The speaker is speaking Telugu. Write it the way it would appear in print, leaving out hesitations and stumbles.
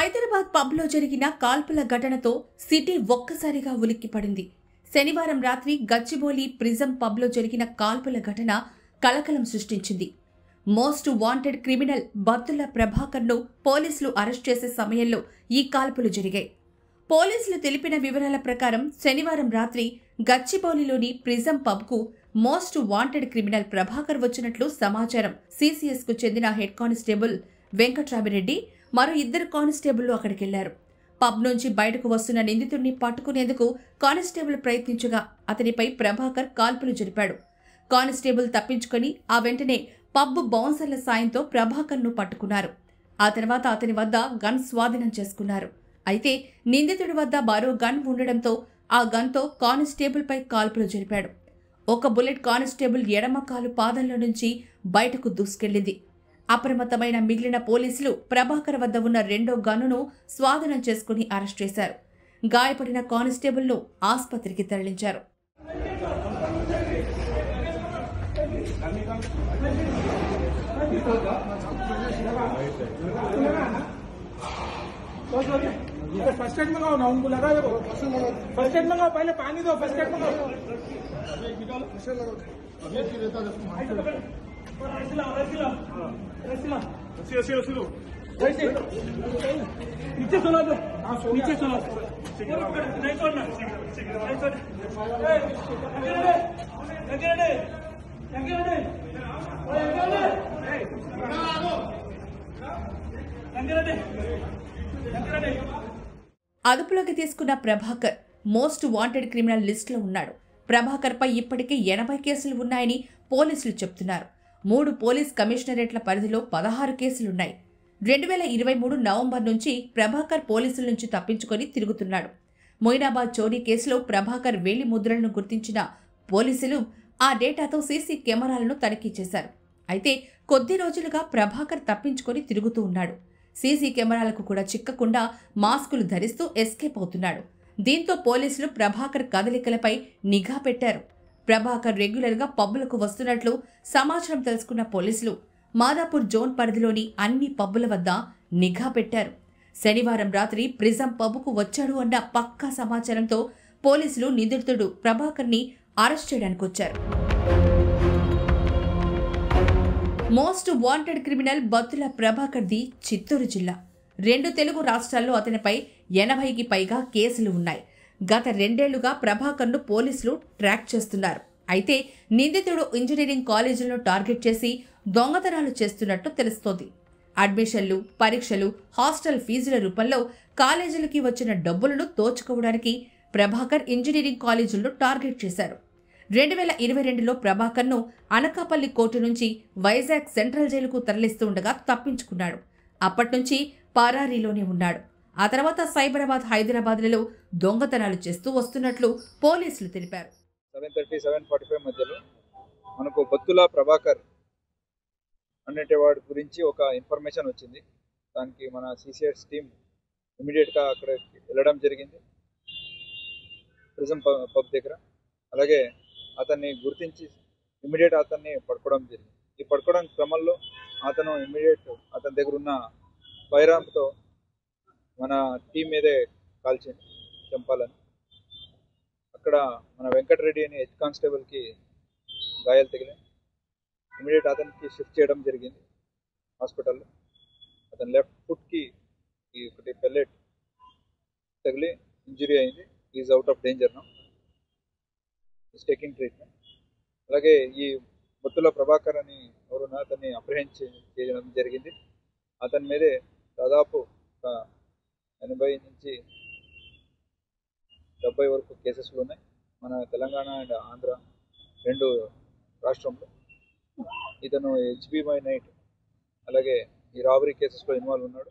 హైదరాబాద్ పబ్లో జరిగిన కాల్పుల ఘటనతో సిటీ ఒక్కసారిగా ఉలిక్కిపడింది. శనివారం రాత్రి గచ్చిబౌలి ప్రిజం పబ్లో జరిగిన కాల్పుల ఘటన కలకలం సృష్టించింది. మోస్ట్ వాంటెడ్ క్రిమినల్ బత్తుల ప్రభాకర్ను పోలీసులు అరెస్ట్ చేసే సమయంలో ఈ కాల్పులు జరిగాయి. పోలీసులు తెలిపిన వివరాల ప్రకారం శనివారం రాత్రి గచ్చిబౌలిలోని ప్రిజం పబ్కు మోస్ట్ వాంటెడ్ క్రిమినల్ ప్రభాకర్ వచ్చినట్లు సమాచారం. సిసిఎస్కు చెందిన హెడ్ కానిస్టేబుల్ వెంకట్రామిరెడ్డి మరో ఇద్దరు కానిస్టేబుళ్లు అక్కడికెళ్లారు. పబ్ నుంచి బయటకు వస్తున్న నిందితుడిని పట్టుకునేందుకు కానిస్టేబుల్ ప్రయత్నించగా అతనిపై ప్రభాకర్ కాల్పులు జరిపాడు. కానిస్టేబుల్ తప్పించుకుని ఆ వెంటనే పబ్ బౌన్సర్ల సాయంతో ప్రభాకర్ను పట్టుకున్నారు. ఆ తర్వాత అతని వద్ద గన్ స్వాధీనం చేసుకున్నారు. అయితే నిందితుడి వద్ద మరో గన్ ఉండడంతో ఆ గన్తో కానిస్టేబుల్పై కాల్పులు జరిపాడు. ఒక బుల్లెట్ కానిస్టేబుల్ ఎడమ కాలు పాదంలో నుంచి బయటకు దూసుకెళ్లింది. అప్రమత్తమైన మిగిలిన పోలీసులు ప్రభాకర్ వద్ద ఉన్న రెండో గన్నును స్వాధీనం చేసుకుని అరెస్ట్ చేశారు. గాయపడిన కానిస్టేబుల్ను ఆసుపత్రికి తరలించారు. फर्स्ट एड मंगाओ ना, उनको लगा दो। फर्स्ट एड मंगाओ, पहले पानी दो, फर्स्ट एड मंगाओ। नीचे सुना दो, नीचे सुना, नहीं छोड़ना, नहीं छोड़ना। అదుపులోకి తీసుకున్న ప్రభాకర్ మోస్ట్ వాంటెడ్ క్రిమినల్ లిస్టులో ఉన్నాడు. ప్రభాకర్పై ఇప్పటికే 80 కేసులు ఉన్నాయని పోలీసులు చెబుతున్నారు. 3 పోలీస్ కమిషనరేట్ల పరిధిలో 16 కేసులున్నాయి. 2023 నవంబర్ నుంచి ప్రభాకర్ పోలీసుల నుంచి తప్పించుకొని తిరుగుతున్నాడు. మొయినాబాద్ చోరీ కేసులో ప్రభాకర్ వేలి ముద్రలను గుర్తించిన పోలీసులు ఆ డేటాతో సీసీ కెమెరాలను తనిఖీ చేశారు. అయితే కొద్ది రోజులుగా ప్రభాకర్ తప్పించుకొని తిరుగుతూ ఉన్నాడు. సీసీ కెమెరాలకు కూడా చిక్కకుండా మాస్కులు ధరిస్తూ ఎస్కేప్ అవుతున్నాడు. దీంతో పోలీసులు ప్రభాకర్ కదలికలపై నిఘా పెట్టారు. ప్రభాకర్ రెగ్యులర్గా పబ్బులకు వస్తున్నట్లు సమాచారం తెలుసుకున్న పోలీసులు మాదాపూర్ జోన్ పరిధిలోని అన్ని పబ్బుల వద్ద నిఘా పెట్టారు. శనివారం రాత్రి ప్రిజం పబ్కు వచ్చాడు అన్న పక్కా సమాచారంతో పోలీసులు నిందితుడు ప్రభాకర్ని అరెస్ట్ చేయడానికి వచ్చారు. మోస్ట్ వాంటెడ్ క్రిమినల్ బత్తుల ప్రభాకర్ది చిత్తూరు జిల్లా. 2 తెలుగు రాష్ట్రాల్లో అతనిపై 80కి పైగా కేసులు ఉన్నాయి. గత 2 ఏళ్లుగా ప్రభాకర్ను పోలీసులు ట్రాక్ చేస్తున్నారు. అయితే నిందితుడు ఇంజనీరింగ్ కాలేజీలను టార్గెట్ చేసి దొంగతనాలు చేస్తున్నట్టు తెలుస్తోంది. అడ్మిషన్లు, పరీక్షలు, హాస్టల్ ఫీజుల రూపంలో కాలేజీలకి వచ్చిన డబ్బులను దోచుకోవడానికి ప్రభాకర్ ఇంజనీరింగ్ కాలేజీలను టార్గెట్ చేశారు. 2022లో ప్రభాకర్ను అనకాపల్లి కోర్టు నుంచి వైజాగ్ సెంట్రల్ జైలుకు తరలిస్తూ ఉండగా తప్పించుకున్నాడు. అప్పట్నుంచి పరారీలోనే ఉన్నాడు. ఆ తర్వాత సైబరాబాద్, హైదరాబాద్లలో దొంగతనాలు చేస్తూ వస్తున్నట్లు పోలీసులు తెలిపారు. 7:30-7:45 మధ్యలో మనకు బత్తుల ప్రభాకర్ అనేవాడి గురించి ఒక ఇన్ఫర్మేషన్ వచ్చింది. దానికి మన సిసిఎస్ టీం ఇమీడియట్గా అక్కడ వెళ్ళడం జరిగింది, ప్రిజం పబ్ దగ్గర. అలాగే అతన్ని గుర్తించి ఇమీడియట్ అతన్ని పట్టుకోవడం జరిగింది. ఈ పట్టుకోవడం క్రమంలో అతను ఇమీడియట్ అతని దగ్గర ఉన్న ఫైరామ్తో మన టీం మీదే కాల్చింది చంపాలని. అక్కడ మన వెంకటరెడ్డి అని హెడ్ కానిస్టేబుల్కి గాయాలు తగిలాయి. ఇమీడియట్ అతనికి షిఫ్ట్ చేయడం జరిగింది హాస్పిటల్లో. అతని లెఫ్ట్ ఫుట్కి ఒకటి పెల్లెట్ తగిలి ఇంజురీ అయింది. Is out of danger now, is taking treatment. అలాగే ఈ బత్తుల ప్రభాకర్ అని ఎవరున్నా అతన్ని అప్రహెండ్ చేయడం జరిగింది. అతని మీదే దాదాపు 80 నుంచి 70 వరకు కేసెస్లు ఉన్నాయి మన తెలంగాణ అండ్ ఆంధ్ర 2 రాష్ట్రంలో. ఇతను HB by night అలాగే ఈ రాబరీ కేసెస్లో ఇన్వాల్వ్ ఉన్నాడు.